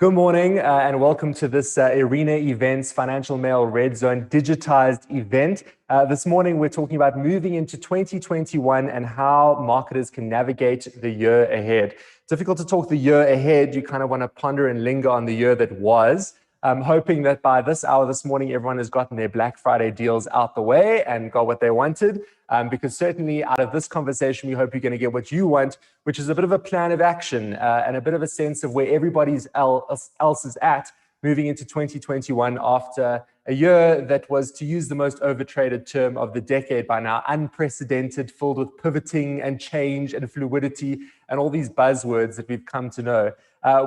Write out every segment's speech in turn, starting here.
Good morning and welcome to this Arena Events Financial Mail Redzone digitized event. This morning we're talking about moving into 2021 and how marketers can navigate the year ahead. Difficult to talk the year ahead. You kind of want to ponder and linger on the year that was. I'm hoping that by this hour this morning, everyone has gotten their Black Friday deals out the way and got what they wanted. Because certainly out of this conversation, we hope you're going to get what you want, which is a bit of a plan of action and a bit of a sense of where everybody else is at moving into 2021 after a year that was, to use the most overtraded term of the decade by now, unprecedented, filled with pivoting and change and fluidity and all these buzzwords that we've come to know.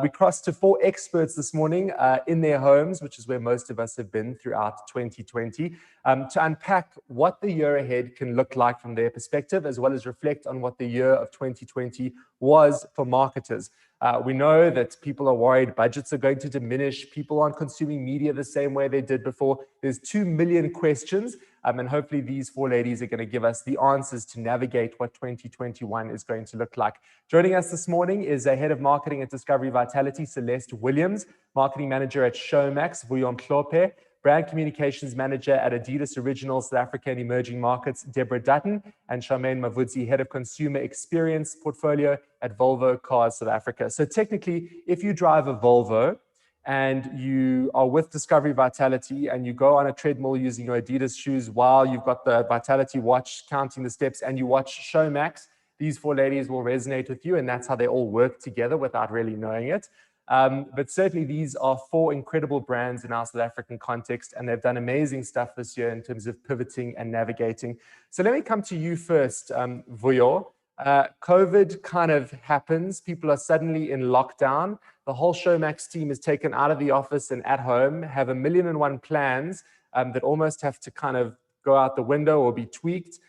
We crossed to 4 experts this morning in their homes, which is where most of us have been throughout 2020, to unpack what the year ahead can look like from their perspective, as well as reflect on what the year of 2020 was for marketers. We know that people are worried budgets are going to diminish. People aren't consuming media the same way they did before. There's 2 million questions, and hopefully these 4 ladies are going to give us the answers to navigate what 2021 is going to look like. Joining us this morning is a head of marketing at Discovery Vitality, Celeste Williams, marketing manager at Showmax, Vuyo Mhlophe, brand communications manager at Adidas Originals South Africa and Emerging Markets, Deborah Dutton, and Charmaine Mavudzi, head of consumer experience portfolio at Volvo Cars South Africa. So technically, if you drive a Volvo and you are with Discovery Vitality and you go on a treadmill using your Adidas shoes while you've got the Vitality watch counting the steps and you watch Showmax, these 4 ladies will resonate with you, and that's how they all work together without really knowing it. But certainly these are 4 incredible brands in our South African context, and they've done amazing stuff this year in terms of pivoting and navigating. So let me come to you first, Vuyo. COVID kind of happens. People are suddenly in lockdown. The whole Showmax team is taken out of the office and at home, have 1,000,001 plans that almost have to kind of go out the window or be tweaked.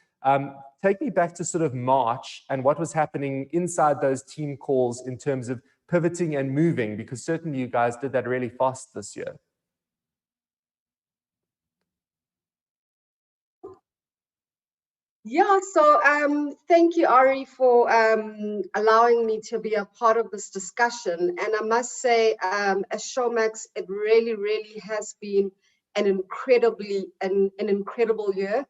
Take me back to sort of March and what was happening inside those team calls in terms of pivoting and moving, because certainly you guys did that really fast this year. Yeah, so thank you, Ari, for allowing me to be a part of this discussion. And I must say, as Showmax, it really, really has been an incredible year.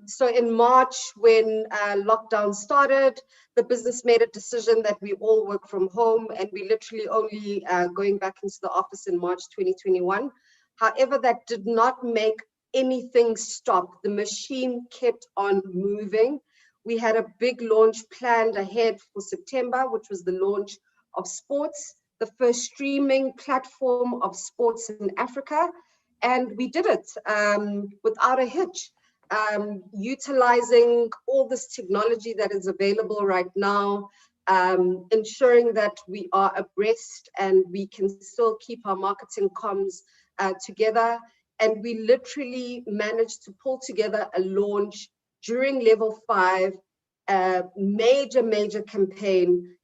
So in March, when lockdown started, the business made a decision that we all work from home, and we literally only going back into the office in March 2021. However, that did not make anything stop. The machine kept on moving. We had a big launch planned ahead for September, which was the launch of Sports, the first streaming platform of sports in Africa. And we did it without a hitch, utilizing all this technology that is available right now, ensuring that we are abreast and we can still keep our marketing comms together. And we literally managed to pull together a launch during level 5, a major campaign,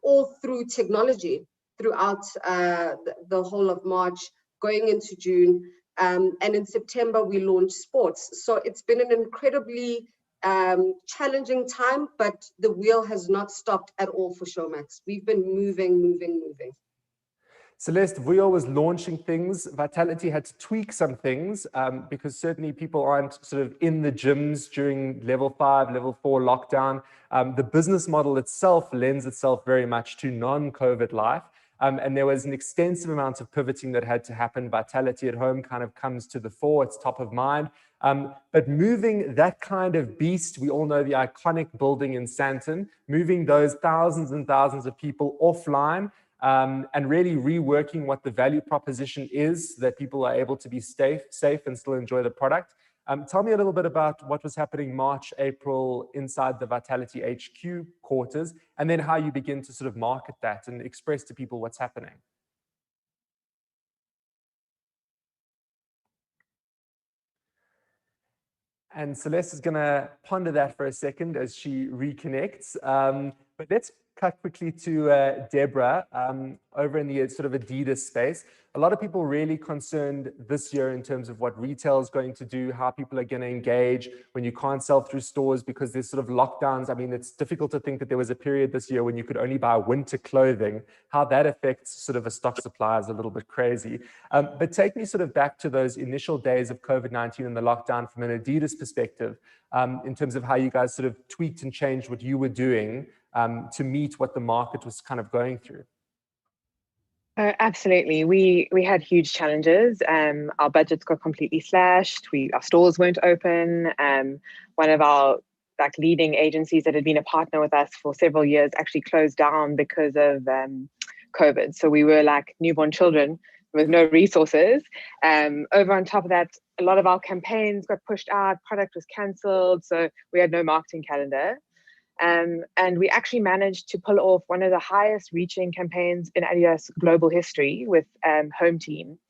all through technology throughout the whole of March, going into June. And in September, we launched Sports. So it's been an incredibly challenging time, but the wheel has not stopped at all for Showmax. We've been moving. Celeste, Vuyo was launching things. Vitality had to tweak some things because certainly people aren't sort of in the gyms during level 5, level 4 lockdown. The business model itself lends itself very much to non-COVID life. And there was an extensive amount of pivoting that had to happen. Vitality at home kind of comes to the fore. It's top of mind. But moving that kind of beast, we all know the iconic building in Sandton, moving those thousands and thousands of people offline, and really reworking what the value proposition is so that people are able to be safe and still enjoy the product. Tell me a little bit about what was happening March, April inside the Vitality HQ quarters, and then how you begin to sort of market that and express to people what's happening. And Celeste is going to ponder that for a second as she reconnects. But let's cut quickly to Deborah over in the sort of Adidas space. a lot of people really concerned this year in terms of what retail is going to do, how people are going to engage when you can't sell through stores because there's sort of lockdowns. I mean, it's difficult to think that there was a period this year when you could only buy winter clothing. How that affects sort of a stock supply is a little bit crazy. But take me sort of back to those initial days of COVID-19 and the lockdown from an Adidas perspective, in terms of how you guys sort of tweaked and changed what you were doing to meet what the market was kind of going through. Absolutely. We had huge challenges. Our budgets got completely slashed. Our stores weren't open. One of our leading agencies that had been a partner with us for several years actually closed down because of COVID. So we were like newborn children with no resources. Over on top of that, a lot of our campaigns got pushed out, product was cancelled, so we had no marketing calendar. And we actually managed to pull off one of the highest reaching campaigns in Adidas global history with Home Team,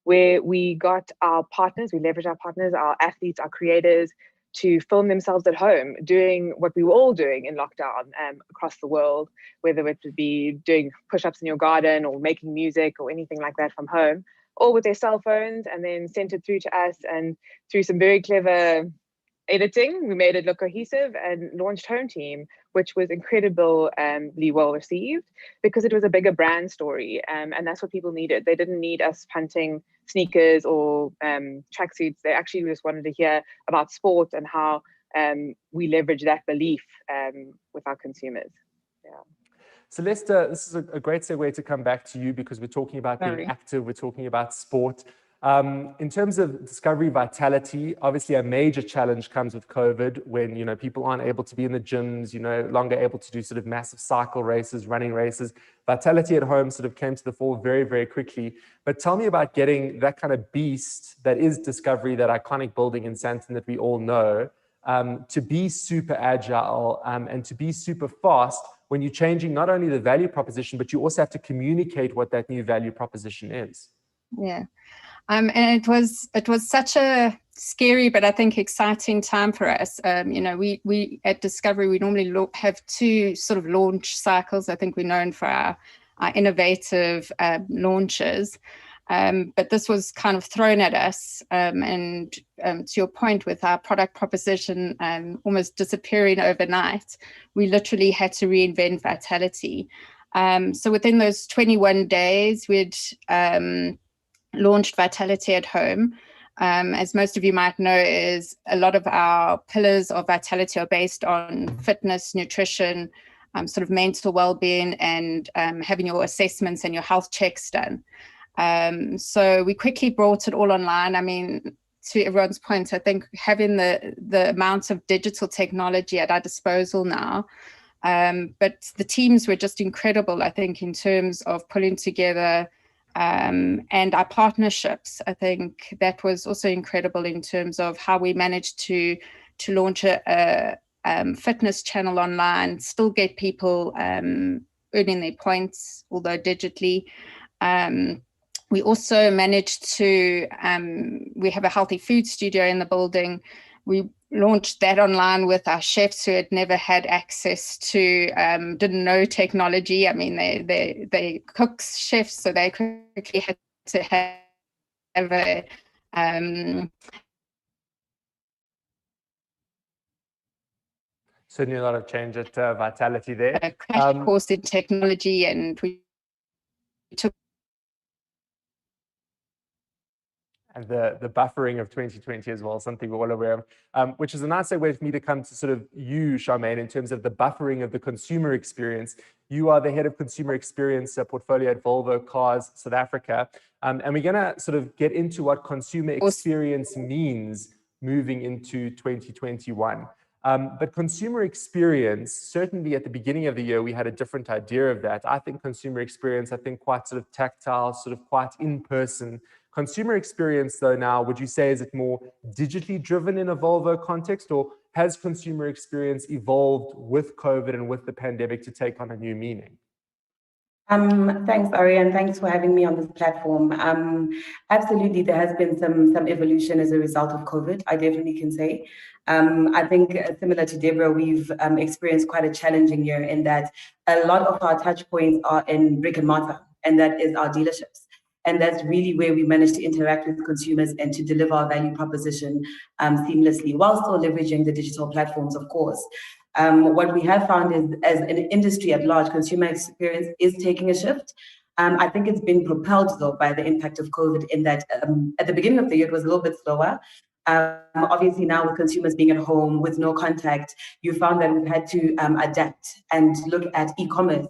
where we got our partners, we leveraged our partners, our athletes, our creators to film themselves at home doing what we were all doing in lockdown across the world, whether it would be doing push-ups in your garden or making music or anything like that from home, all with their cell phones, and then sent it through to us. And through some very clever editing, we made it look cohesive and launched Home Team, which was incredibly well received because it was a bigger brand story, and that's what people needed. They didn't need us punting sneakers or tracksuits. They actually just wanted to hear about sport and how we leverage that belief with our consumers. Yeah. Celeste, this is a great segue to come back to you because we're talking about being active, we're talking about sport. In terms of discovery vitality, obviously a major challenge comes with COVID when, you know, people aren't able to be in the gyms, no longer able to do sort of massive cycle races, running races. Vitality at home sort of came to the fore very, very quickly. But tell me about getting that kind of beast that is Discovery, that iconic building in Sandton that we all know, to be super agile and to be super fast when you're changing not only the value proposition, but you also have to communicate what that new value proposition is. Yeah. And it was such a scary, but I think exciting time for us. We at Discovery, we normally have two sort of launch cycles. I think we're known for our innovative launches. But this was kind of thrown at us. And to your point, with our product proposition almost disappearing overnight, we literally had to reinvent vitality. So within those 21 days, we'd launched Vitality at Home. As most of you might know, is a lot of our pillars of vitality are based on fitness, nutrition, sort of mental well-being, and having your assessments and your health checks done. So we quickly brought it all online. I mean, to everyone's point, I think having the amount of digital technology at our disposal now, but the teams were just incredible, I think, in terms of pulling together and our partnerships. I think that was also incredible in terms of how we managed to launch a fitness channel online, still get people earning their points, although digitally. We also managed to, we have a healthy food studio in the building. We launched that online with our chefs who had never had access to, didn't know technology. I mean, they cooks, chefs, so they quickly had to have a certainly a lot of change at Vitality there. A crash course in technology, and we took. And the buffering of 2020 as well, something we're well aware of, which is a nice way for me to come to sort of you, Charmaine, in terms of the buffering of the consumer experience. You are the head of consumer experience portfolio at Volvo Cars South Africa. And we're going to sort of get into what consumer experience means moving into 2021. But consumer experience, certainly at the beginning of the year, we had a different idea of that. I think consumer experience, quite sort of tactile, sort of quite in-person. Consumer experience, though, now, would you say, is it more digitally driven in a Volvo context, or has consumer experience evolved with COVID and with the pandemic to take on a new meaning? Thanks, Ari, and thanks for having me on this platform. Absolutely, there has been some evolution as a result of COVID, I definitely can say. I think similar to Deborah, we've experienced quite a challenging year in that a lot of our touch points are in brick and mortar, and that is our dealerships. And that's really where we manage to interact with consumers and to deliver our value proposition seamlessly, while still leveraging the digital platforms, of course. What we have found is, as an industry at large, consumer experience is taking a shift. I think it's been propelled, though, by the impact of COVID, in that at the beginning of the year, it was a little bit slower. Obviously, now with consumers being at home with no contact, you found that we've had to adapt and look at e-commerce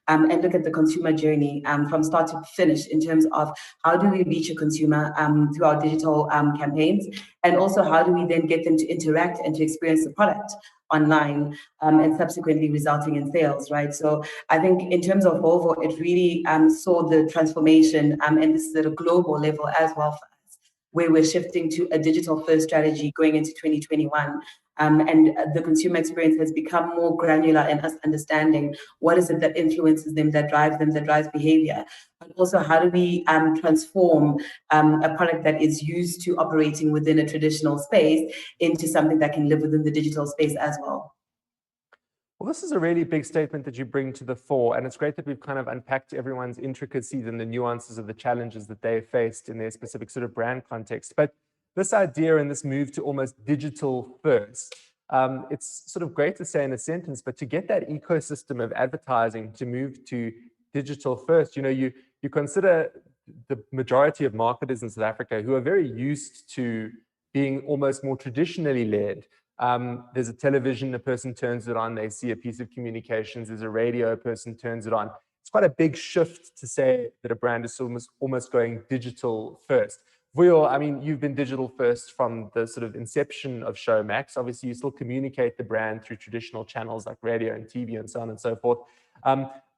and look at the consumer journey from start to finish, in terms of how do we reach a consumer through our digital campaigns, and also how do we then get them to interact and to experience the product online, and subsequently resulting in sales, right? So I think in terms of Volvo, it really saw the transformation, and this is at a global level as well for us, where we're shifting to a digital first strategy going into 2021. And the consumer experience has become more granular in us understanding what is it that influences them, that drives behavior. But also, how do we transform a product that is used to operating within a traditional space into something that can live within the digital space as well? Well, this is a really big statement that you bring to the fore, and it's great that we've kind of unpacked everyone's intricacies and the nuances of the challenges that they faced in their specific sort of brand context. But this idea and this move to almost digital first, it's sort of great to say in a sentence, but to get that ecosystem of advertising to move to digital first, you consider the majority of marketers in South Africa who are very used to being almost more traditionally led. There's a television, a person turns it on, they see a piece of communications. There's a radio, a person turns it on. It's quite a big shift to say that a brand is almost going digital first. Vuyo, I mean, you've been digital first from the sort of inception of Showmax. Obviously, you still communicate the brand through traditional channels like radio and TV and so on and so forth.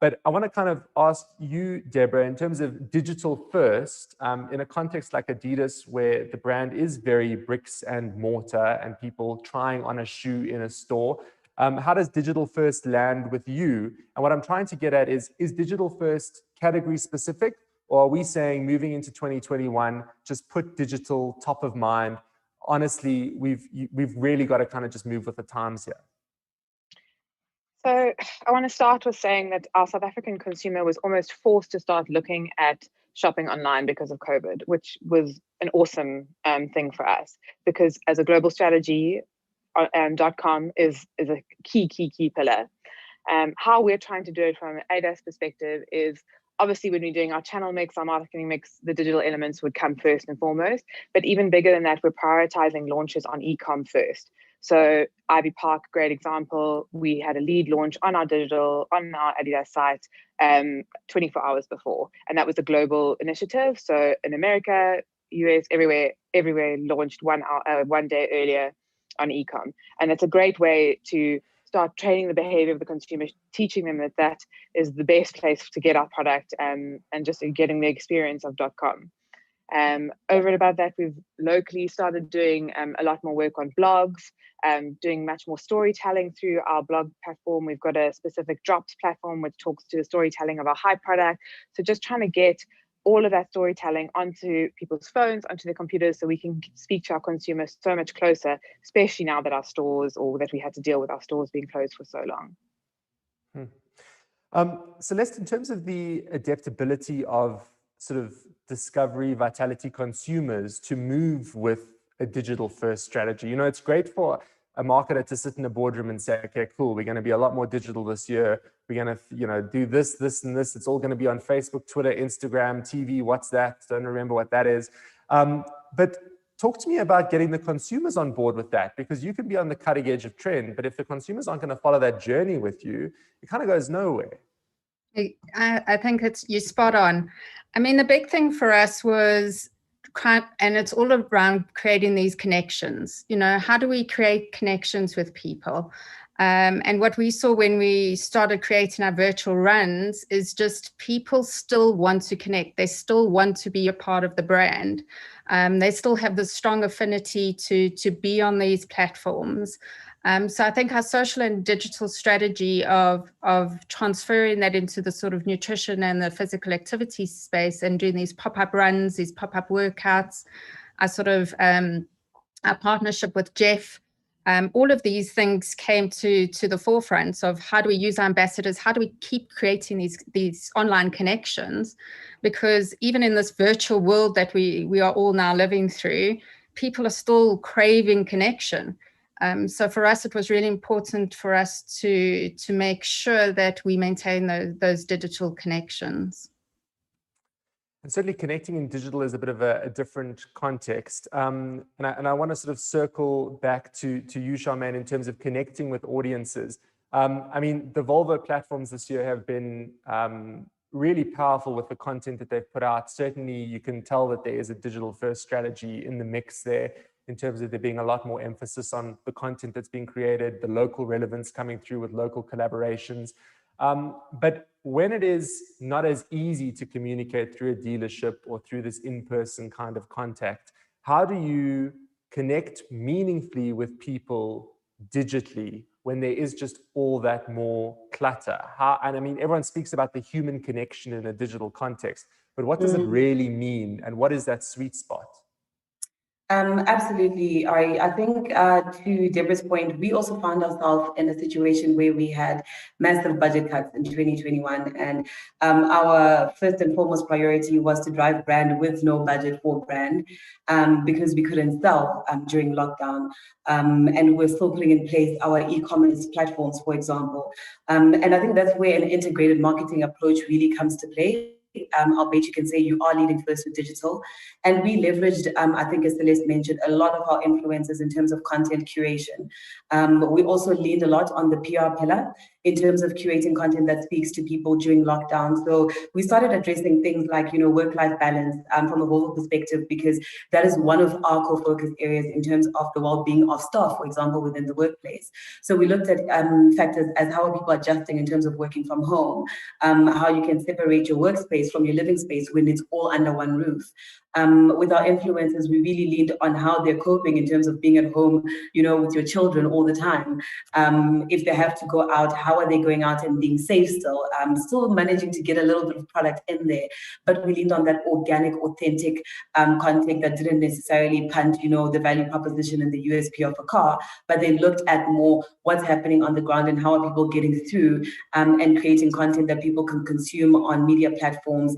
But I want to kind of ask you, Deborah, in terms of digital first, in a context like Adidas, where the brand is very bricks and mortar and people trying on a shoe in a store, how does digital first land with you? And what I'm trying to get at is digital first category specific, or are we saying moving into 2021, just put digital top of mind? Honestly, we've really got to kind of just move with the times here. So I want to start with saying that our South African consumer was almost forced to start looking at shopping online because of COVID, which was an awesome thing for us, because as a global strategy, .com is a key pillar. How we're trying to do it from an ADAS perspective is, obviously, when we're doing our channel mix, our marketing mix, the digital elements would come first and foremost. But even bigger than that, we're prioritizing launches on e-com first. So Ivy Park, great example. We had a lead launch on our Adidas site 24 hours before. And that was a global initiative. So in America, US, everywhere launched one day earlier on e-com. And it's a great way to start training the behavior of the consumer, teaching them that is the best place to get our product, and just getting the experience of .com. Over and above that, we've locally started doing a lot more work on blogs, doing much more storytelling through our blog platform. We've got a specific drops platform which talks to the storytelling of our hype product. So just trying to get all of that storytelling onto people's phones, onto their computers, so we can speak to our consumers so much closer, especially now that our stores, or that we had to deal with our stores being closed for so long. Celeste, in terms of the adaptability of sort of discovery, vitality consumers to move with a digital first strategy, it's great for a marketer to sit in a boardroom and say, okay, cool, we're going to be a lot more digital this year. We're going to, do this, and this. It's all going to be on Facebook, Twitter, Instagram, TV, WhatsApp. Don't remember what that is. But talk to me about getting the consumers on board with that, because you can be on the cutting edge of trend, but if the consumers aren't going to follow that journey with you, it kind of goes nowhere. I think you're spot on. I mean, the big thing for us was, and it's all around creating these connections. How do we create connections with people? And what we saw when we started creating our virtual runs is just people still want to connect. They still want to be a part of the brand. They still have this strong affinity to be on these platforms. So I think our social and digital strategy of transferring that into the sort of nutrition and the physical activity space, and doing these pop-up runs, these pop-up workouts, our sort of our partnership with Jeff, all of these things came to the forefront of how do we use our ambassadors, how do we keep creating these online connections, because even in this virtual world that we are all now living through, people are still craving connection. So for us, it was really important for us to make sure that we maintain those digital connections. And certainly connecting in digital is a bit of a different context. And I want to sort of circle back to you, Charmaine, in terms of connecting with audiences. I mean, the Volvo platforms this year have been really powerful with the content that they've put out. Certainly, you can tell that there is a digital first strategy in the mix there, in terms of there being a lot more emphasis on the content that's being created, the local relevance coming through with local collaborations. But when it is not as easy to communicate through a dealership or through this in-person kind of contact, how do you connect meaningfully with people digitally when there is just all that more clutter? And I mean, everyone speaks about the human connection in a digital context, but what does it really mean? And what is that sweet spot? Absolutely. I think to Deborah's point, we also found ourselves in a situation where we had massive budget cuts in 2021. And our first and foremost priority was to drive brand with no budget for brand, because we couldn't sell during lockdown. And we're still putting in place our e-commerce platforms, for example. And I think that's where an integrated marketing approach really comes to play. Albeit you can say you are leading first with digital. And we leveraged, I think as Celeste mentioned, a lot of our influencers in terms of content curation. We also leaned a lot on the PR pillar in terms of curating content that speaks to people during lockdown. So we started addressing things like, work-life balance from a Volvo perspective, because that is one of our core focus areas in terms of the well-being of staff, for example, within the workplace. So we looked at factors as how are people adjusting in terms of working from home, how you can separate your workspace from your living space when it's all under one roof. With our influencers, we really leaned on how they're coping in terms of being at home, with your children all the time. If they have to go out, how are they going out and being safe still? Still managing to get a little bit of product in there, but we leaned on that organic, authentic content that didn't necessarily punt, the value proposition and the USP of a car, but they looked at more what's happening on the ground and how are people getting through, and creating content that people can consume on media platforms,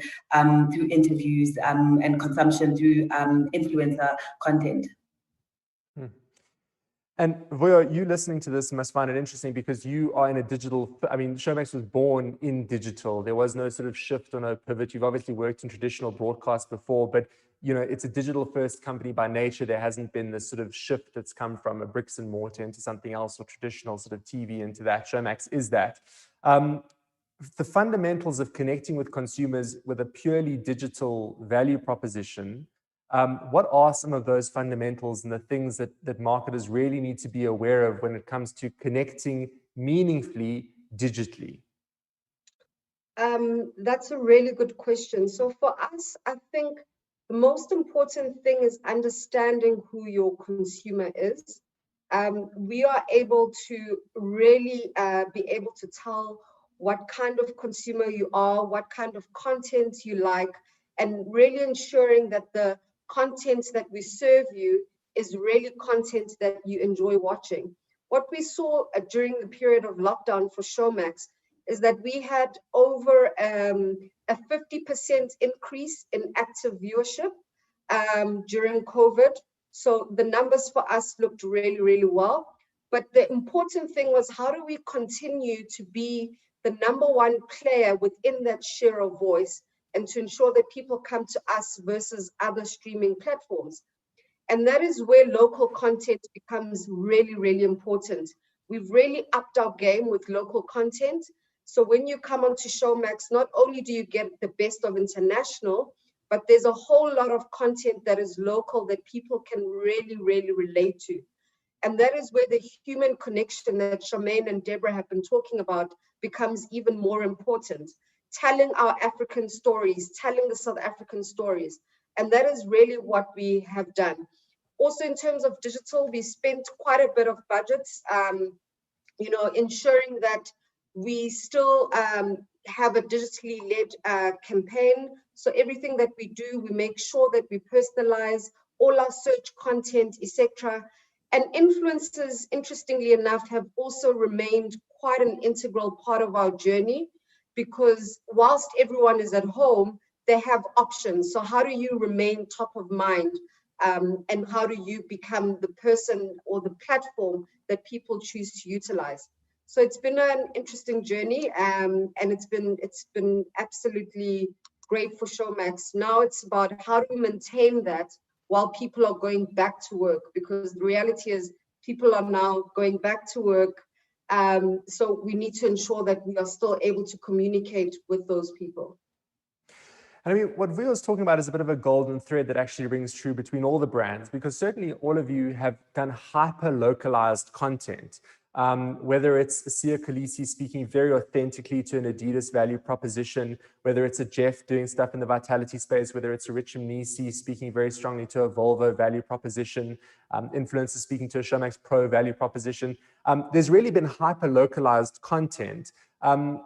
through interviews and consumption through influencer content. And Vuyo, you listening to this must find it interesting because you are in a digital, Showmax was born in digital. There was no sort of shift or no pivot. You've obviously worked in traditional broadcast before, but it's a digital first company by nature. There hasn't been this sort of shift that's come from a bricks and mortar into something else, or traditional sort of TV into that. Showmax is that. The fundamentals of connecting with consumers with a purely digital value proposition, what are some of those fundamentals and the things that marketers really need to be aware of when it comes to connecting meaningfully digitally? That's a really good question. So for us, I think the most important thing is understanding who your consumer is. We are able to really be able to tell what kind of consumer you are, what kind of content you like, and really ensuring that the content that we serve you is really content that you enjoy watching. What we saw during the period of lockdown for Showmax is that we had over a 50% increase in active viewership during COVID. So the numbers for us looked really, really well. But the important thing was, how do we continue to be the number one player within that share of voice, and to ensure that people come to us versus other streaming platforms? And that is where local content becomes really, really important. We've really upped our game with local content. So when you come onto Showmax, not only do you get the best of international, but there's a whole lot of content that is local that people can really, really relate to. And that is where the human connection that Charmaine and Deborah have been talking about becomes even more important. Telling our African stories, telling the South African stories. And that is really what we have done. Also, in terms of digital, we spent quite a bit of budgets, ensuring that we still have a digitally led campaign. So everything that we do, we make sure that we personalize all our search content, etc. And influencers, interestingly enough, have also remained quite an integral part of our journey, because whilst everyone is at home, they have options. So how do you remain top of mind? And how do you become the person or the platform that people choose to utilize? So it's been an interesting journey, and it's been absolutely great for Showmax. Now it's about how to maintain that while people are going back to work, because the reality is people are now going back to work. So we need to ensure that we are still able to communicate with those people. And I mean, what Vio was talking about is a bit of a golden thread that actually rings true between all the brands, because certainly all of you have done hyper-localized content. Whether it's Sia Khaleesi speaking very authentically to an Adidas value proposition, whether it's a Jeff doing stuff in the vitality space, whether it's a Rich Mnisi speaking very strongly to a Volvo value proposition, influencers speaking to a Showmax Pro value proposition. There's really been hyper-localized content. And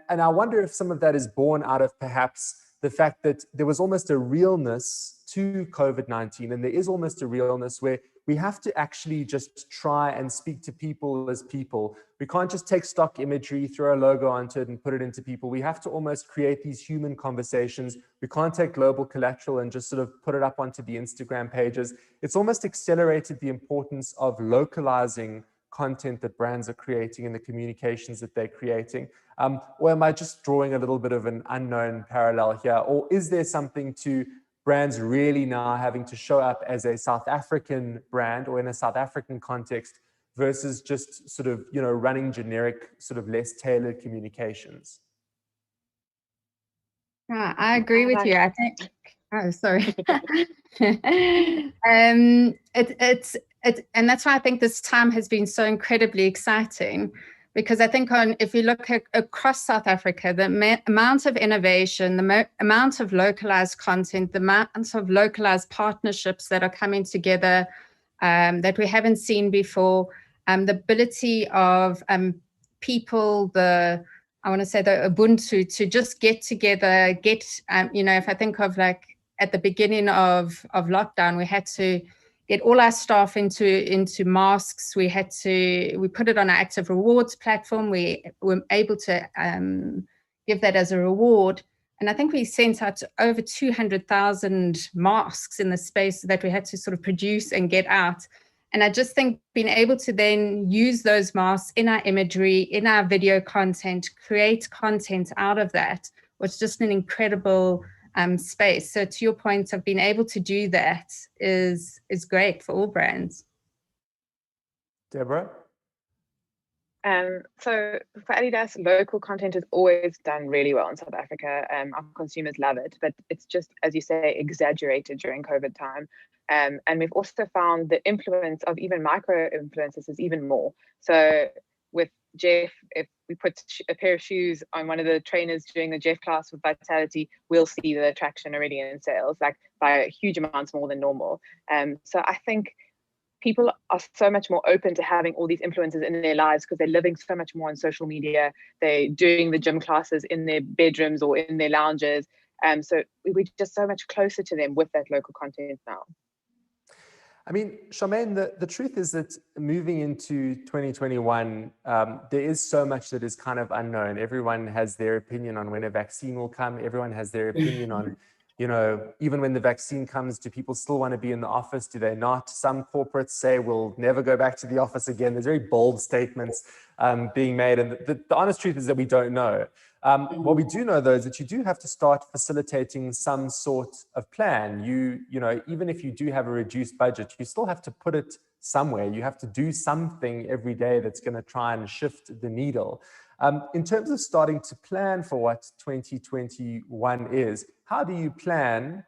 I wonder if some of that is born out of perhaps the fact that there was almost a realness to COVID-19, and there is almost a realness where we have to actually just try and speak to people as people. We can't just take stock imagery, throw a logo onto it and put it into people. We have to almost create these human conversations. We can't take global collateral and just sort of put it up onto the Instagram pages. It's almost accelerated the importance of localizing content that brands are creating and the communications that they're creating. Or am I just drawing a little bit of an unknown parallel here? Or is there something to brands really now having to show up as a South African brand or in a South African context versus just sort of, you know, running generic, sort of less tailored communications? Yeah, I agree with you. I think, oh, sorry. And that's why I think this time has been so incredibly exciting, because I think if you look across South Africa, the amount of innovation, the amount of localized content, the amount of localized partnerships that are coming together that we haven't seen before, the ability of people, I want to say the Ubuntu, to just get together, you know, if I think of like at the beginning of lockdown, we had to get all our staff into masks. We put it on our active rewards platform. We were able to give that as a reward. And I think we sent out over 200,000 masks in the space that we had to sort of produce and get out. And I just think being able to then use those masks in our imagery, in our video content, create content out of that was just an incredible space. So to your point of being able to do that is great for all brands. Deborah? So for Adidas, local content has always done really well in South Africa. Our consumers love it, but it's just, as you say, exaggerated during COVID time. And we've also found the influence of even micro influencers is even more. So with Jeff, if we put a pair of shoes on one of the trainers during the Jeff class with Vitality, we'll see the traction already in sales, like by huge amounts more than normal. So I think people are so much more open to having all these influencers in their lives because they're living so much more on social media. They're doing the gym classes in their bedrooms or in their lounges. So we're just so much closer to them with that local content now. I mean, Charmaine, the truth is that moving into 2021, there is so much that is kind of unknown. Everyone has their opinion on when a vaccine will come. Everyone has their opinion on, you know, even when the vaccine comes, do people still want to be in the office? Do they not? Some corporates say we'll never go back to the office again. There's very bold statements being made. And the honest truth is that we don't know. What we do know, though, is that you do have to start facilitating some sort of plan. You know, even if you do have a reduced budget, you still have to put it somewhere. You have to do something every day that's going to try and shift the needle. In terms of starting to plan for what 2021 is, how do you plan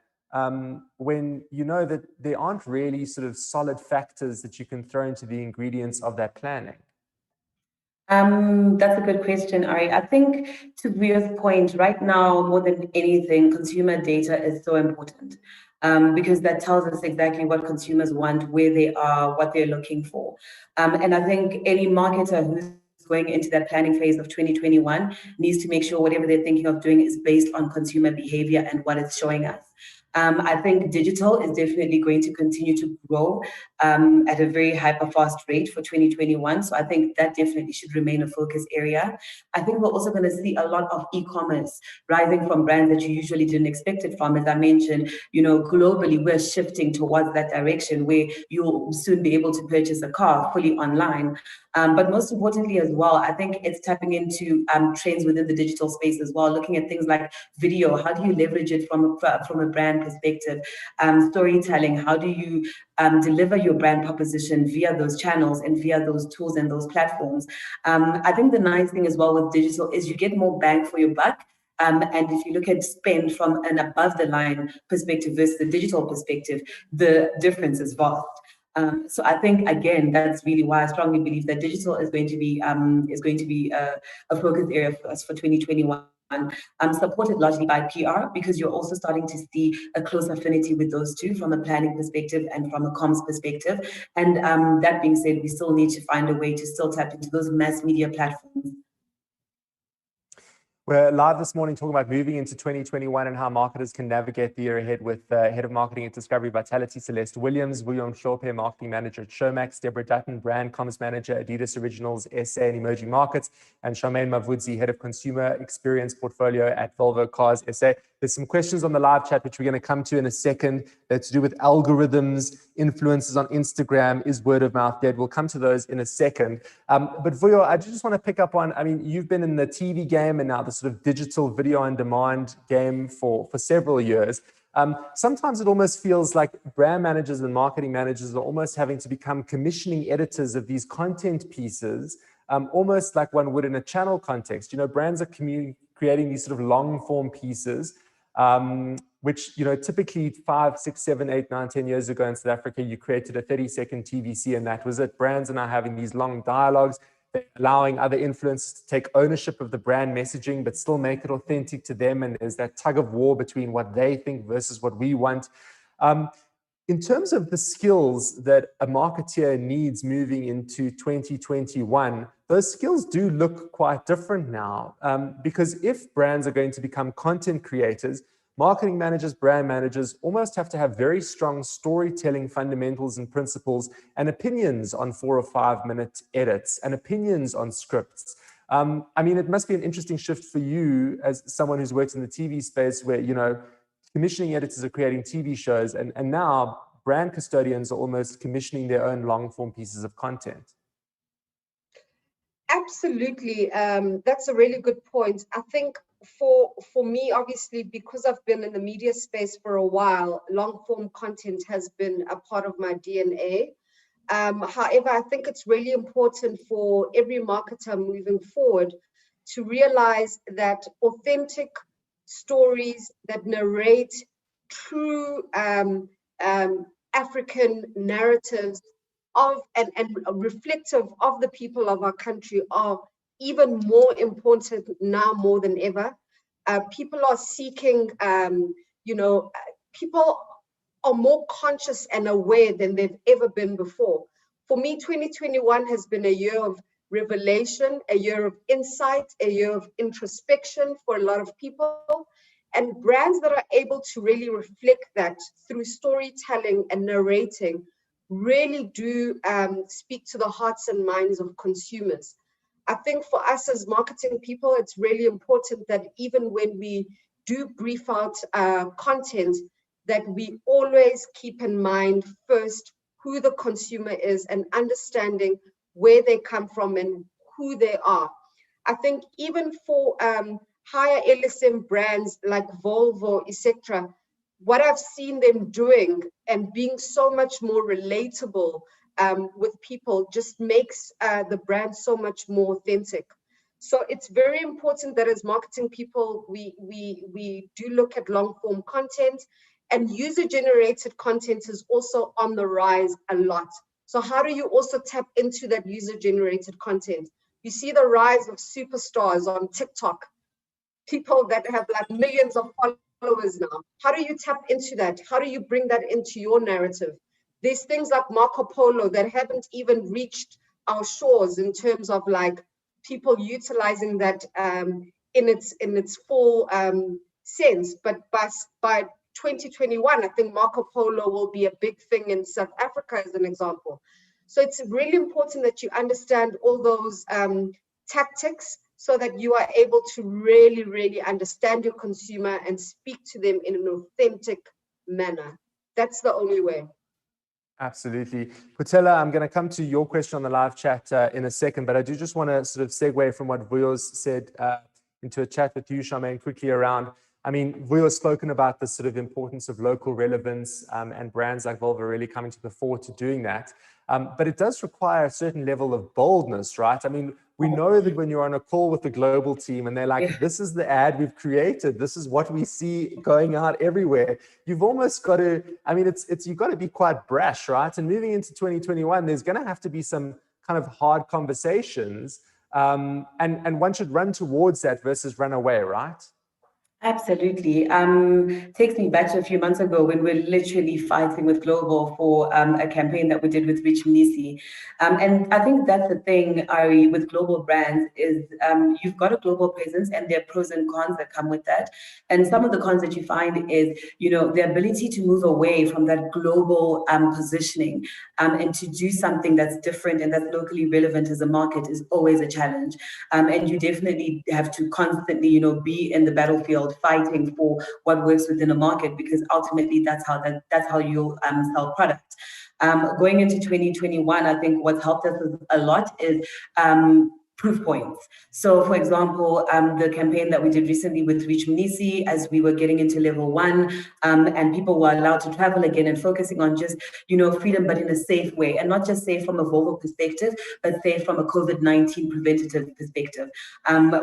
when you know that there aren't really sort of solid factors that you can throw into the ingredients of that planning? That's a good question, Ari. I think to Rio's point, right now, more than anything, consumer data is so important because that tells us exactly what consumers want, where they are, what they're looking for. And I think any marketer who's going into that planning phase of 2021 needs to make sure whatever they're thinking of doing is based on consumer behavior and what it's showing us. I think digital is definitely going to continue to grow at a very hyper-fast rate for 2021. So I think that definitely should remain a focus area. I think we're also going to see a lot of e-commerce rising from brands that you usually didn't expect it from. As I mentioned, globally, we're shifting towards that direction where you'll soon be able to purchase a car fully online. But most importantly as well, I think it's tapping into trends within the digital space as well, looking at things like video. How do you leverage it from a brand perspective? Storytelling, how do you deliver your brand proposition via those channels and via those tools and those platforms? I think the nice thing as well with digital is you get more bang for your buck. And if you look at spend from an above the line perspective versus the digital perspective, the difference is vast. So I think again, that's really why I strongly believe that digital is going to be a focus area for us for 2021. Supported largely by PR, because you're also starting to see a close affinity with those two from a planning perspective and from a comms perspective. And that being said, we still need to find a way to still tap into those mass media platforms. We're live this morning talking about moving into 2021 and how marketers can navigate the year ahead with Head of Marketing at Discovery Vitality, Celeste Williams, William Shorpe, Marketing Manager at Showmax, Deborah Dutton, Brand Comms Manager, Adidas Originals, SA and Emerging Markets, and Charmaine Mavudzi, Head of Consumer Experience Portfolio at Volvo Cars SA. There's some questions on the live chat, which we're going to come to in a second, that's to do with algorithms, influences on Instagram, is word of mouth dead? We'll come to those in a second. But Vuyo, I just want to pick up on, you've been in the TV game and now the sort of digital video on demand game for several years. Sometimes it almost feels like brand managers and marketing managers are almost having to become commissioning editors of these content pieces, almost like one would in a channel context. Brands are creating these sort of long form pieces, which, typically 5, 6, 7, 8, 9, 10 years ago in South Africa, you created a 30-second TVC and that was it. Brands are now having these long dialogues. They're allowing other influencers to take ownership of the brand messaging, but still make it authentic to them. And there's that tug of war between what they think versus what we want. In terms of the skills that a marketeer needs moving into 2021, those skills do look quite different now. Because if brands are going to become content creators, marketing managers, brand managers almost have to have very strong storytelling fundamentals and principles and opinions on 4 or 5 minute edits and opinions on scripts. It must be an interesting shift for you as someone who's worked in the TV space where, commissioning editors are creating TV shows and now brand custodians are almost commissioning their own long form pieces of content. Absolutely. That's a really good point. I think for me, obviously, because I've been in the media space for a while, long form content has been a part of my DNA. However, I think it's really important for every marketer moving forward to realize that authentic stories that narrate true African narratives of and reflective of the people of our country are even more important now more than ever. People are seeking, people are more conscious and aware than they've ever been before. For me, 2021 has been a year of revelation, a year of insight, a year of introspection for a lot of people. And brands that are able to really reflect that through storytelling and narrating really do speak to the hearts and minds of consumers. I think for us as marketing people, it's really important that even when we do brief out content, that we always keep in mind first who the consumer is and understanding where they come from and who they are. I think even for higher LSM brands like Volvo, etc., what I've seen them doing and being so much more relatable with people just makes the brand so much more authentic. So it's very important that as marketing people, we do look at long form content, and user-generated content is also on the rise a lot. So how do you also tap into that user-generated content? You see the rise of superstars on TikTok, people that have like millions of followers now. How do you tap into that? How do you bring that into your narrative? There's things like Marco Polo that haven't even reached our shores in terms of like people utilizing that in its full sense. But by 2021, I think Marco Polo will be a big thing in South Africa as an example. So it's really important that you understand all those tactics so that you are able to really, really understand your consumer and speak to them in an authentic manner. That's the only way. Absolutely. Putela, I'm going to come to your question on the live chat in a second, but I do just want to sort of segue from what Vuyo's said into a chat with you, Charmaine, quickly around, I mean, Vuyo's spoken about the sort of importance of local relevance and brands like Volvo really coming to the fore to doing that. But it does require a certain level of boldness, right? I mean, we know that when you're on a call with the global team and they're like, this is the ad we've created, this is what we see going out everywhere, you've almost got to, I mean, you've got to be quite brash, right? And moving into 2021, there's going to have to be some kind of hard conversations, and one should run towards that versus run away, right? Absolutely. Takes me back to a few months ago when we're literally fighting with Global for a campaign that we did with Rich Mnisi. And I think that's the thing, Ari, with global brands is you've got a global presence and there are pros and cons that come with that. And some of the cons that you find is, you know, the ability to move away from that global positioning and to do something that's different and that's locally relevant as a market is always a challenge. And you definitely have to constantly, you know, be in the battlefield fighting for what works within a market, because ultimately that's how you sell product. Going into 2021, I think what's helped us a lot is proof points. So, for example, the campaign that we did recently with Rich Mnisi, as we were getting into level 1, and people were allowed to travel again and focusing on just, you know, freedom, but in a safe way, and not just safe from a Volvo perspective, but safe from a COVID-19 preventative perspective.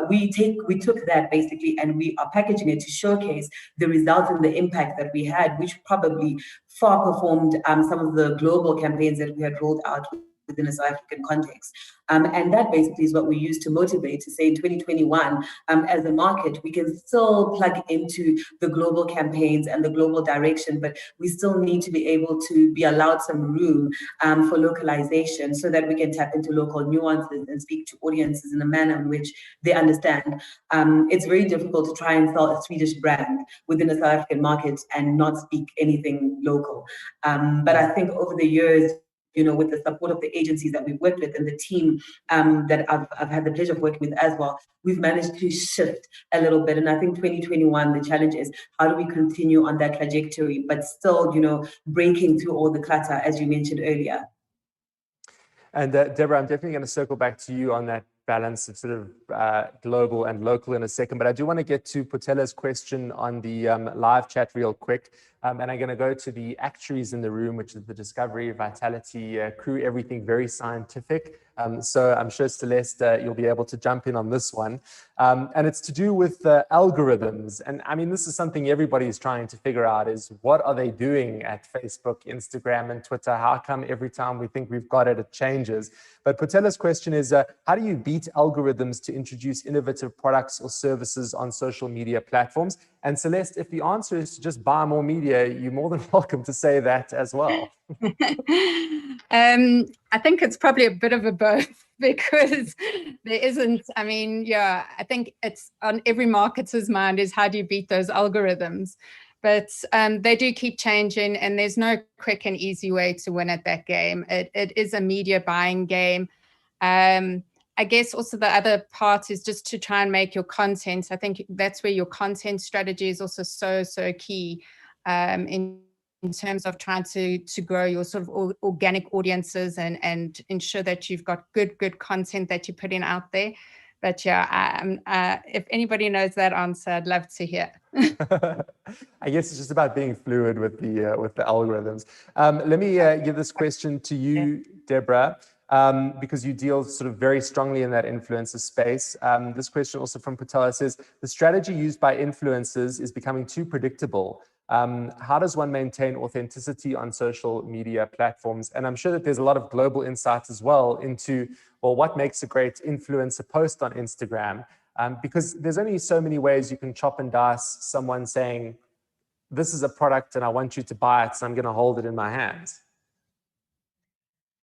We took that basically, and we are packaging it to showcase the results and the impact that we had, which probably far performed some of the global campaigns that we had rolled out within a South African context. And that basically is what we use to motivate to say in 2021, as a market, we can still plug into the global campaigns and the global direction, but we still need to be able to be allowed some room for localization so that we can tap into local nuances and speak to audiences in a manner in which they understand. It's very difficult to try and sell a Swedish brand within a South African market and not speak anything local. But I think over the years, you know, with the support of the agencies that we've worked with and the team that I've had the pleasure of working with as well, we've managed to shift a little bit. And I think 2021, the challenge is how do we continue on that trajectory, but still, you know, breaking through all the clutter, as you mentioned earlier. And Deborah, I'm definitely going to circle back to you on that balance of sort of global and local in a second, but I do want to get to Putela's question on the live chat real quick. And I'm going to go to the actuaries in the room, which is the Discovery, Vitality crew, everything very scientific. So I'm sure, Celeste, you'll be able to jump in on this one. And it's to do with algorithms. And I mean, this is something everybody is trying to figure out is what are they doing at Facebook, Instagram, and Twitter? How come every time we think we've got it, it changes? But Putela's question is, how do you beat algorithms to introduce innovative products or services on social media platforms? And Celeste, if the answer is to just buy more media, you're more than welcome to say that as well. I think it's probably a bit of a both because there isn't, I mean, yeah, I think it's on every marketer's mind is how do you beat those algorithms? But they do keep changing and there's no quick and easy way to win at that game. It is a media buying game. I guess also the other part is just to try and make your content. I think that's where your content strategy is also so key in terms of trying to grow your sort of organic audiences and ensure that you've got good content that you're putting out there. But yeah, if anybody knows that answer, I'd love to hear. I guess it's just about being fluid with the algorithms. Let me give this question to you, Deborah, because you deal sort of very strongly in that influencer space. This question also from Patella says, the strategy used by influencers is becoming too predictable. How does one maintain authenticity on social media platforms? And I'm sure that there's a lot of global insights as well into, well, what makes a great influencer post on Instagram? Because there's only so many ways you can chop and dice someone saying, this is a product and I want you to buy it, so I'm going to hold it in my hands.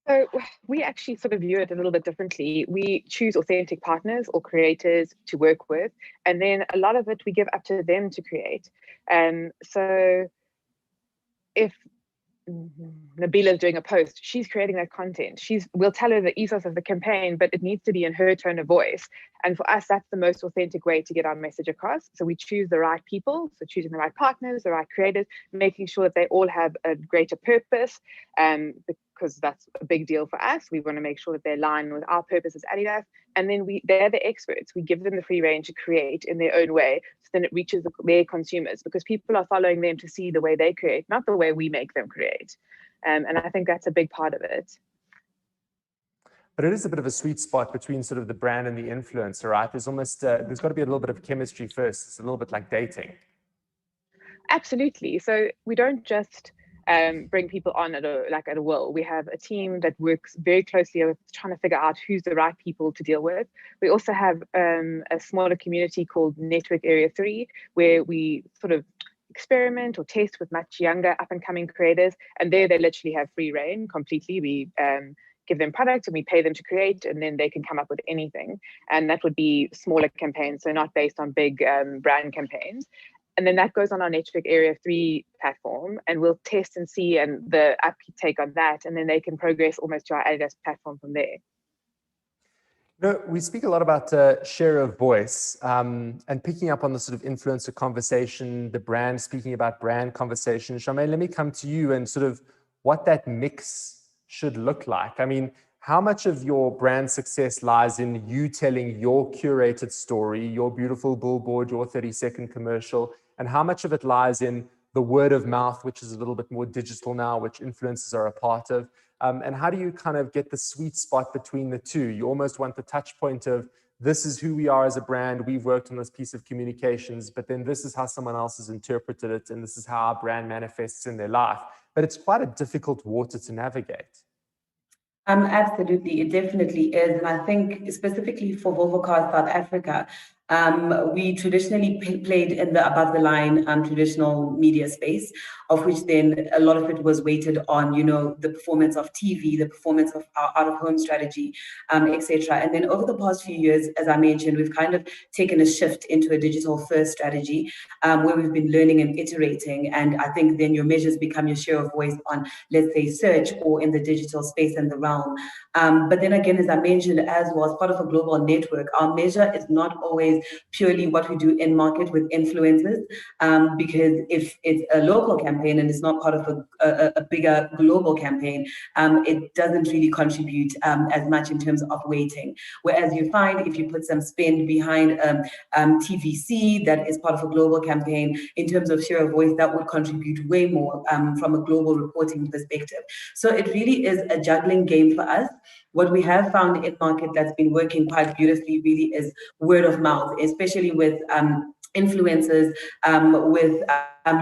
So we actually sort of view it a little bit differently. We choose authentic partners or creators to work with, and then a lot of it we give up to them to create. So if Nabila is doing a post, she's creating that content. We'll tell her the ethos of the campaign, but it needs to be in her tone of voice. And for us, that's the most authentic way to get our message across. So we choose the right people, so choosing the right partners, the right creators, making sure that they all have a greater purpose, because that's a big deal for us. We want to make sure that they align with our purpose as Adidas. And then they're the experts. We give them the free reign to create in their own way, so then it reaches their consumers, because people are following them to see the way they create, not the way we make them create. And I think that's a big part of it. But it is a bit of a sweet spot between sort of the brand and the influencer, right? There's almost, there's got to be a little bit of chemistry first. It's a little bit like dating. Absolutely. So we don't just bring people on at a will. We have a team that works very closely with trying to figure out who's the right people to deal with. We also have a smaller community called Network Area 3, where we sort of experiment or test with much younger up and coming creators. And there they literally have free reign completely. We give them product and we pay them to create, and then they can come up with anything. And that would be smaller campaigns, so not based on big brand campaigns. And then that goes on our Network Area 3 platform, and we'll test and see and the uptake on that, and then they can progress almost to our Adidas platform from there. We speak a lot about share of voice and picking up on the sort of influencer conversation, the brand speaking about brand conversation. Charmaine, let me come to you and sort of what that mix should look like. I mean, how much of your brand success lies in you telling your curated story, your beautiful billboard, your 30-second commercial, and how much of it lies in the word of mouth, which is a little bit more digital now, which influencers are a part of? And how do you kind of get the sweet spot between the two? You almost want the touch point of, this is who we are as a brand, we've worked on this piece of communications, but then this is how someone else has interpreted it, and this is how our brand manifests in their life. But it's quite a difficult water to navigate. Absolutely, it definitely is. And I think specifically for Volvocar South Africa, we traditionally played in the above the line traditional media space, of which then a lot of it was weighted on, the performance of TV, the performance of our out of home strategy, etc. And then over the past few years, as I mentioned, we've kind of taken a shift into a digital first strategy, where we've been learning and iterating. And I think then your measures become your share of voice on, let's say, search or in the digital space and the realm. But then again, as I mentioned, as well as part of a global network, our measure is not always purely what we do in market with influencers, because if it's a local campaign and it's not part of a bigger global campaign, it doesn't really contribute as much in terms of weighting. Whereas you find if you put some spend behind TVC that is part of a global campaign, in terms of share of voice, that would contribute way more from a global reporting perspective. So it really is a juggling game for us. What we have found in market that's been working quite beautifully really is word of mouth, especially with influencers, with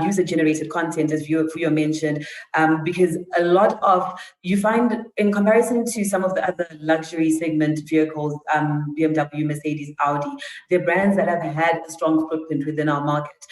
user-generated content, as you mentioned, because a lot of, you find in comparison to some of the other luxury segment vehicles, BMW, Mercedes, Audi, they're brands that have had a strong footprint within our market.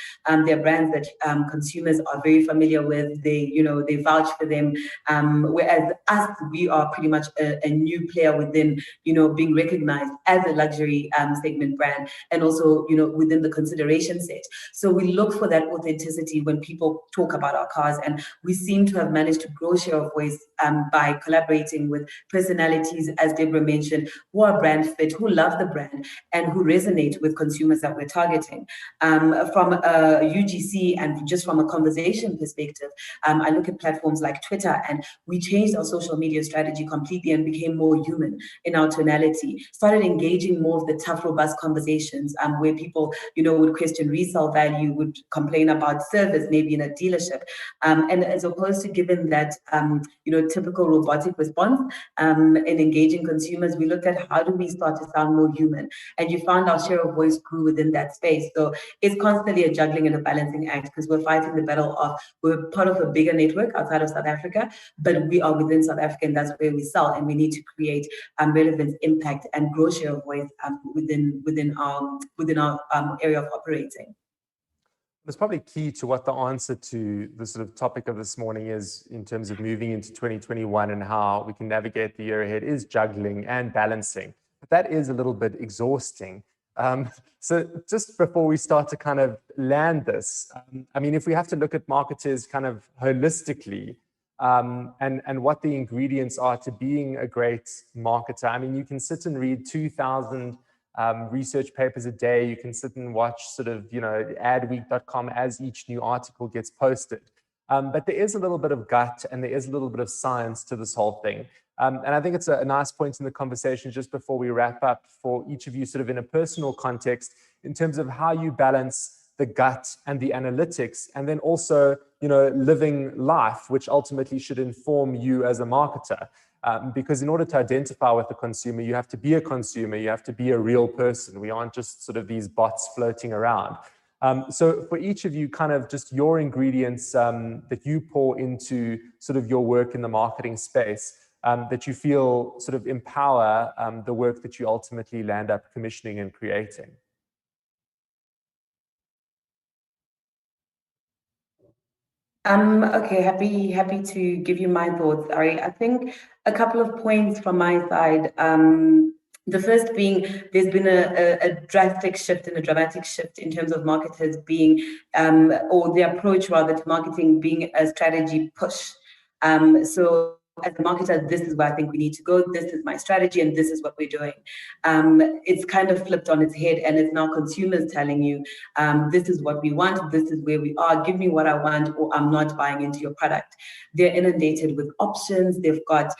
They're brands that consumers are very familiar with. They vouch for them. Whereas us, we are pretty much a new player within, being recognized as a luxury segment brand, and also, within the consideration set. So we look for that authenticity when people talk about our cars, and we seem to have managed to grow share of voice by collaborating with personalities, as Deborah mentioned, who are brand fit, who love the brand, and who resonate with consumers that we're targeting. From a UGC and just from a conversation perspective, I look at platforms like Twitter, and we changed our social media strategy completely and became more human in our tonality, started engaging more of the tough, robust conversations where people, would question resale value, would complain about service, maybe in a dealership. And as opposed to giving that, typical robotic response in engaging consumers, we looked at how do we start to sound more human? And you found our share of voice grew within that space. So it's constantly a juggling and a balancing act, because we're fighting the battle of, we're part of a bigger network outside of South Africa, but we are within South Africa, and that's where we sell, and we need to create relevance, impact, and grow share of voice within our area of operating. It's probably key to what the answer to the sort of topic of this morning is in terms of moving into 2021 and how we can navigate the year ahead is juggling and balancing. But that is a little bit exhausting. So just before we start to kind of land this, I mean, if we have to look at marketers kind of holistically, and what the ingredients are to being a great marketer. I mean, you can sit and read 2,000 research papers a day. You can sit and watch sort of, adweek.com as each new article gets posted. But there is a little bit of gut and there is a little bit of science to this whole thing. And I think it's a nice point in the conversation just before we wrap up for each of you sort of in a personal context in terms of how you balance the gut and the analytics, and then also, living life, which ultimately should inform you as a marketer. Because in order to identify with the consumer, you have to be a consumer, you have to be a real person. We aren't just sort of these bots floating around. So for each of you, kind of just your ingredients that you pour into sort of your work in the marketing space, that you feel sort of empower the work that you ultimately land up commissioning and creating. Okay, happy to give you my thoughts, Ari. I think a couple of points from my side. The first being, there's been a drastic shift and a dramatic shift in terms of marketers being, or the approach rather to marketing being a strategy push. So as a marketer, this is where I think we need to go. This is my strategy, and this is what we're doing. It's kind of flipped on its head, and it's now consumers telling you, this is what we want, this is where we are, give me what I want, or I'm not buying into your product. They're inundated with options. They've got,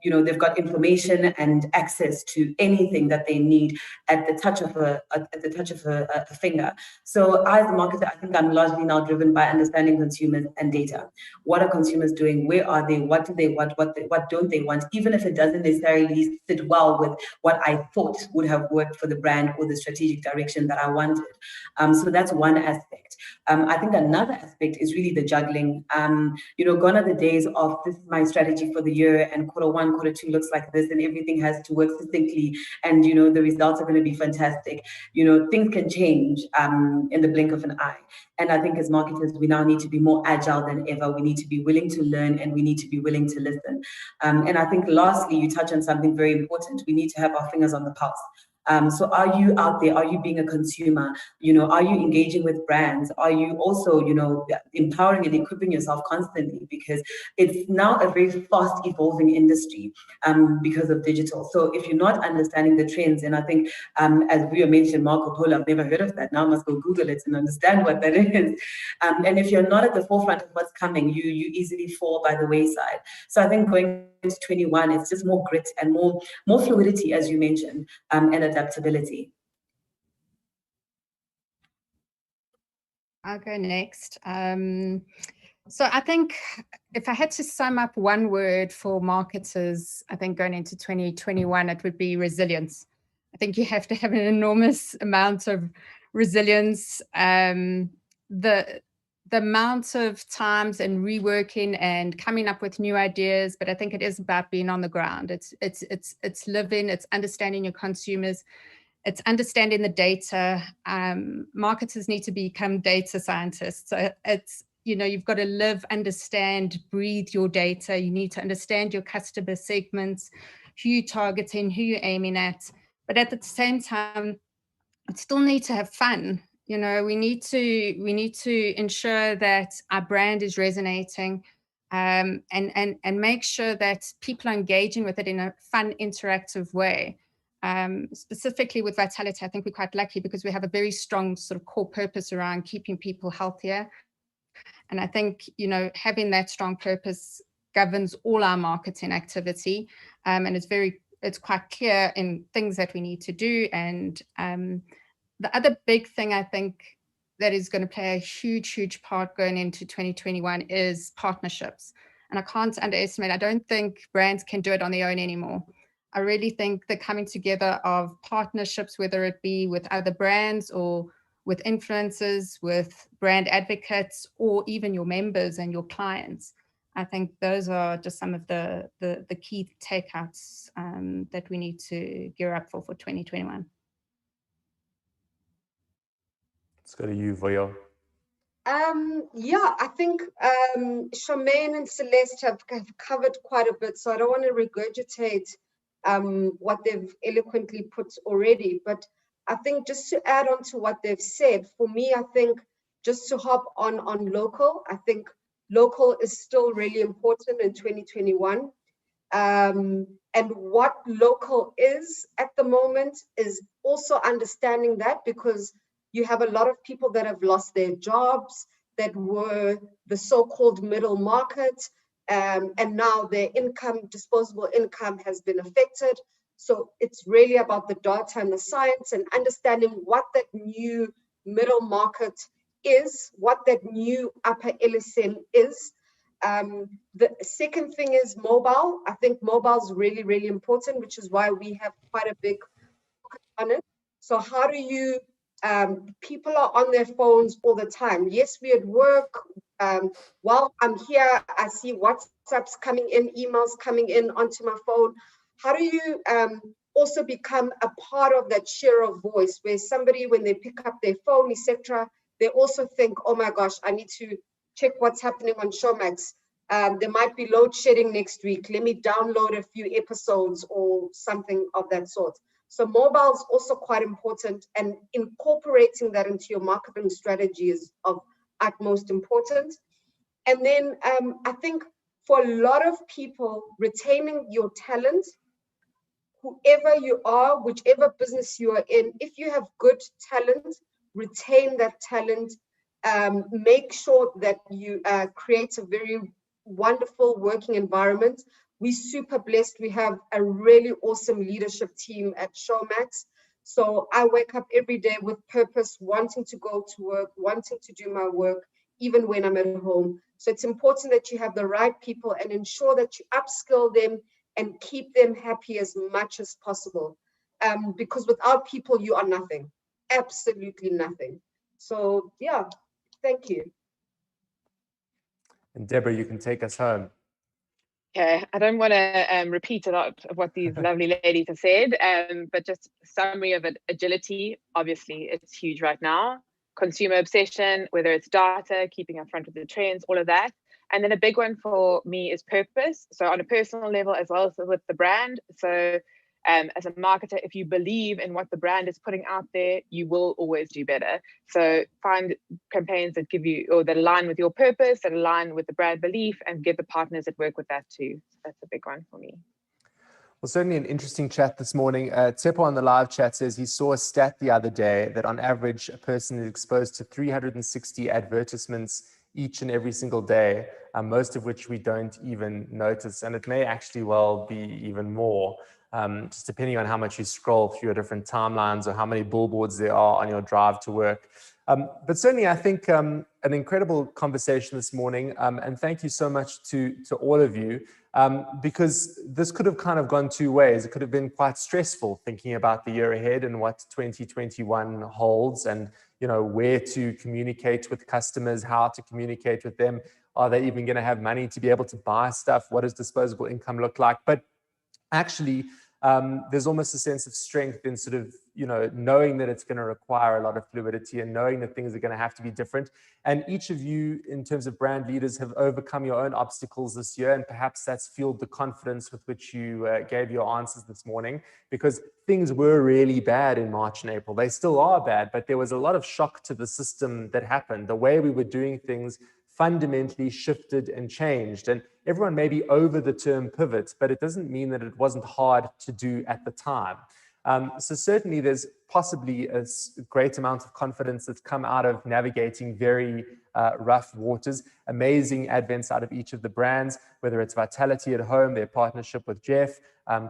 they've got information and access to anything that they need at the touch of a finger. So as a marketer, I think I'm largely now driven by understanding consumers and data. What are consumers doing? Where are they? What do they want? What don't they want? Even if it doesn't necessarily sit well with what I thought would have worked for the brand or the strategic direction that I wanted. So that's one aspect. I think another aspect is really the juggling. Gone are the days of this is my strategy for the year, and Q1, Q2 looks like this, and everything has to work succinctly, and the results are going to be fantastic. Things can change in the blink of an eye. And I think as marketers, we now need to be more agile than ever. We need to be willing to learn, and we need to be willing to listen. And I think lastly, you touch on something very important. We need to have our fingers on the pulse. So are you out there? Are you being a consumer? Are you engaging with brands? Are you also, empowering and equipping yourself constantly? Because it's now a very fast evolving industry because of digital. So if you're not understanding the trends, and I think as we mentioned, Marco Polo, I've never heard of that. Now I must go Google it and understand what that is. And if you're not at the forefront of what's coming, you easily fall by the wayside. So I think going into 21, it's just more grit and more fluidity, as you mentioned, and adaptability. I'll go next. So I think if I had to sum up one word for marketers, I think going into 2021, it would be resilience. I think you have to have an enormous amount of resilience. The amount of times and reworking and coming up with new ideas, but I think it is about being on the ground. It's living, it's understanding your consumers, it's understanding the data. Marketers need to become data scientists. So it's, you've got to live, understand, breathe your data. You need to understand your customer segments, who you're targeting, who you're aiming at. But at the same time, you still need to have fun. We need to ensure that our brand is resonating, and make sure that people are engaging with it in a fun, interactive way. Specifically with Vitality, I think we're quite lucky because we have a very strong sort of core purpose around keeping people healthier. And I think, having that strong purpose governs all our marketing activity. And it's quite clear in things that we need to do. And the other big thing I think that is going to play a huge, huge part going into 2021 is partnerships. And I can't underestimate, I don't think brands can do it on their own anymore. I really think the coming together of partnerships, whether it be with other brands or with influencers, with brand advocates, or even your members and your clients. I think those are just some of the key takeouts that we need to gear up for 2021. Let's go to you, Voyo. Yeah, I think Charmaine and Celeste have covered quite a bit, so I don't want to regurgitate what they've eloquently put already. But I think just to add on to what they've said, for me, I think just to hop on local, I think local is still really important in 2021. And what local is at the moment is also understanding that, because you have a lot of people that have lost their jobs, that were the so-called middle market, and now their income, disposable income, has been affected. So it's really about the data and the science and understanding what that new middle market is, what that new upper LSM is. The second thing is mobile. I think mobile is really, really important, which is why we have quite a big focus on it. So how do you, people are on their phones all the time. Yes, we at work. While I'm here, I see WhatsApps coming in, emails coming in onto my phone. How do you also become a part of that share of voice, where somebody, when they pick up their phone, etc., they also think, oh my gosh, I need to check what's happening on Showmax. There might be load shedding next week. Let me download a few episodes or something of that sort. So mobile is also quite important, and incorporating that into your marketing strategy is of utmost importance. And then I think for a lot of people, retaining your talent, whoever you are, whichever business you are in, if you have good talent, retain that talent. Make sure that you create a very wonderful working environment. We're super blessed. We have a really awesome leadership team at Showmax. So I wake up every day with purpose, wanting to go to work, wanting to do my work, even when I'm at home. So it's important that you have the right people and ensure that you upskill them and keep them happy as much as possible. Because without people, you are nothing, absolutely nothing. So yeah, thank you. And Deborah, you can take us home. Okay, I don't want to repeat a lot of what these lovely ladies have said, but just a summary of it. Agility, obviously, it's huge right now. Consumer obsession, whether it's data, keeping up front with the trends, all of that. And then a big one for me is purpose. So on a personal level, as well as with the brand. So as a marketer, if you believe in what the brand is putting out there, you will always do better. So find campaigns that give you, or that align with your purpose, that align with the brand belief, and get the partners that work with that too. So that's a big one for me. Well, certainly an interesting chat this morning. Tsepo on the live chat says he saw a stat the other day that on average, a person is exposed to 360 advertisements each and every single day, most of which we don't even notice. And it may actually well be even more, just depending on how much you scroll through your different timelines or how many billboards there are on your drive to work. But certainly, I think an incredible conversation this morning. And thank you so much to all of you. Because this could have kind of gone two ways. It could have been quite stressful thinking about the year ahead and what 2021 holds, and where to communicate with customers, how to communicate with them. Are they even going to have money to be able to buy stuff? What does disposable income look like? But actually, there's almost a sense of strength in sort of, knowing that it's going to require a lot of fluidity and knowing that things are going to have to be different. And each of you, in terms of brand leaders, have overcome your own obstacles this year. And perhaps that's fueled the confidence with which you gave your answers this morning, because things were really bad in March and April. They still are bad, but there was a lot of shock to the system that happened. The way we were doing things fundamentally shifted and changed. And everyone may be over the term pivot, but it doesn't mean that it wasn't hard to do at the time. So certainly there's possibly a great amount of confidence that's come out of navigating very rough waters, amazing advents out of each of the brands, whether it's Vitality at home, their partnership with Jeff,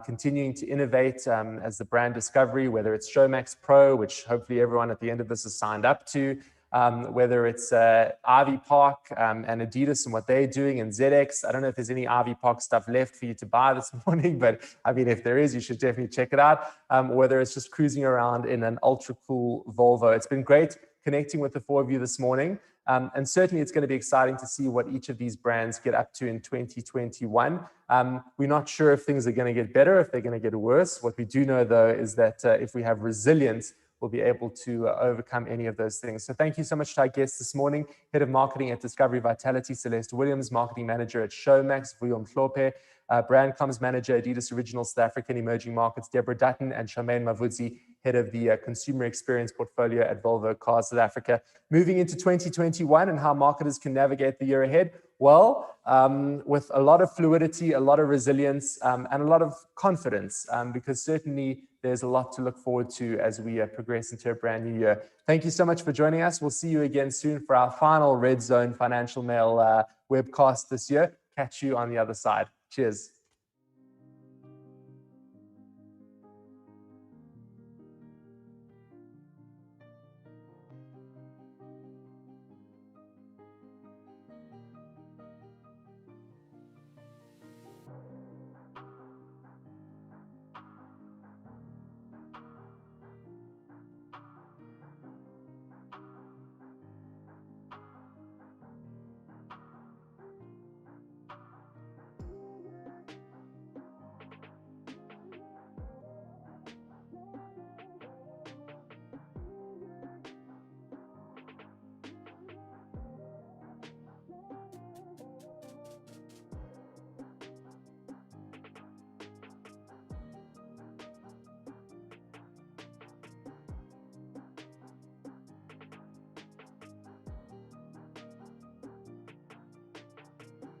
continuing to innovate as the brand discovery, whether it's Showmax Pro, which hopefully everyone at the end of this has signed up to, whether it's Ivy Park and Adidas and what they're doing, and ZX. I don't know if there's any Ivy Park stuff left for you to buy this morning, but I mean, if there is, you should definitely check it out. Whether it's just cruising around in an ultra cool Volvo. It's been great connecting with the four of you this morning. And certainly it's going to be exciting to see what each of these brands get up to in 2021. We're not sure if things are going to get better, if they're going to get worse. What we do know, though, is that if we have resilience, we'll be able to overcome any of those things. So thank you so much to our guests this morning, Head of Marketing at Discovery Vitality, Celeste Williams, Marketing Manager at Showmax, Vuyo Mhlophe, Brand Comms Manager, Adidas Original South Africa and Emerging Markets, Deborah Dutton, and Charmaine Mavudzi, Head of the Consumer Experience Portfolio at Volvo Cars South Africa. Moving into 2021 and how marketers can navigate the year ahead. Well, with a lot of fluidity, a lot of resilience, and a lot of confidence, because certainly there's a lot to look forward to as we progress into a brand new year. Thank you so much for joining us. We'll see you again soon for our final Red Zone Financial Mail webcast this year. Catch you on the other side. Cheers.